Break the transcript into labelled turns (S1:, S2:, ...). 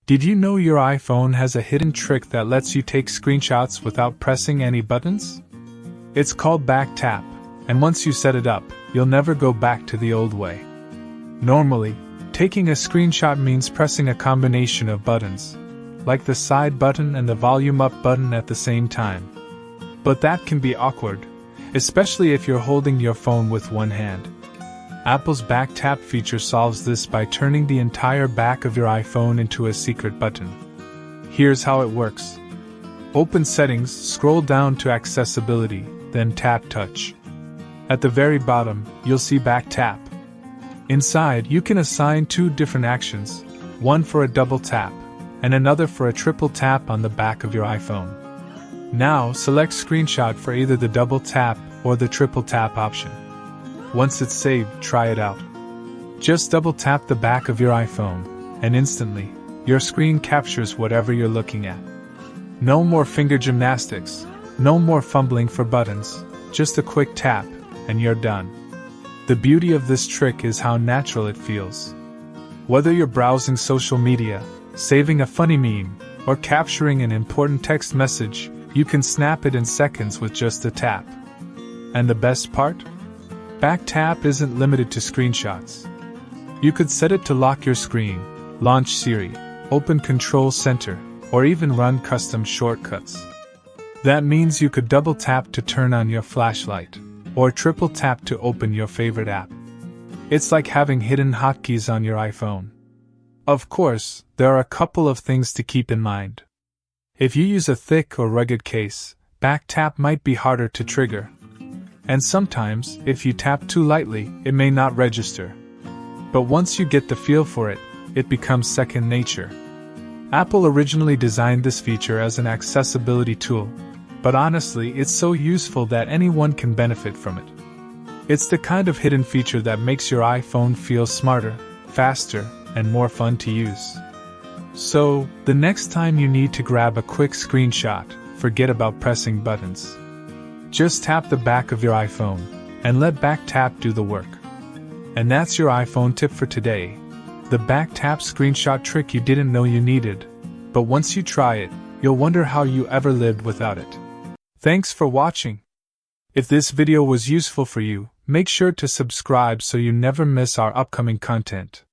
S1: Did you know your iPhone has a hidden trick that lets you take screenshots without pressing any buttons? It's called back tap, and once you set it up, you'll never go back to the old way. Normally, taking a screenshot means pressing a combination of buttons, like the side button and the volume up button at the same time. But that can be awkward, especially if you're holding your phone with one hand. Apple's back tap feature solves this by turning the entire back of your iPhone into a secret button. Here's how it works. Open Settings, scroll down to Accessibility, then tap Touch. At the very bottom, you'll see back tap. Inside, you can assign two different actions, one for a double tap, and another for a triple tap on the back of your iPhone. Now, select Screenshot for either the double tap or the triple tap option. Once it's saved, try it out. Just double tap the back of your iPhone, and instantly, your screen captures whatever you're looking at. No more finger gymnastics, no more fumbling for buttons, just a quick tap, and you're done. The beauty of this trick is how natural it feels. Whether you're browsing social media, saving a funny meme, or capturing an important text message, you can snap it in seconds with just a tap. And the best part? Back tap isn't limited to screenshots. You could set it to lock your screen, launch Siri, open Control Center, or even run custom shortcuts. That means you could double tap to turn on your flashlight, or triple tap to open your favorite app. It's like having hidden hotkeys on your iPhone. Of course, there are a couple of things to keep in mind. If you use a thick or rugged case, back tap might be harder to trigger. And sometimes, if you tap too lightly, it may not register. But once you get the feel for it, it becomes second nature. Apple originally designed this feature as an accessibility tool, but honestly, it's so useful that anyone can benefit from it. It's the kind of hidden feature that makes your iPhone feel smarter, faster, and more fun to use. So, the next time you need to grab a quick screenshot, forget about pressing buttons. Just tap the back of your iPhone, and let back tap do the work. And that's your iPhone tip for today. The back tap screenshot trick you didn't know you needed, but once you try it, you'll wonder how you ever lived without it. Thanks for watching. If this video was useful for you, make sure to subscribe so you never miss our upcoming content.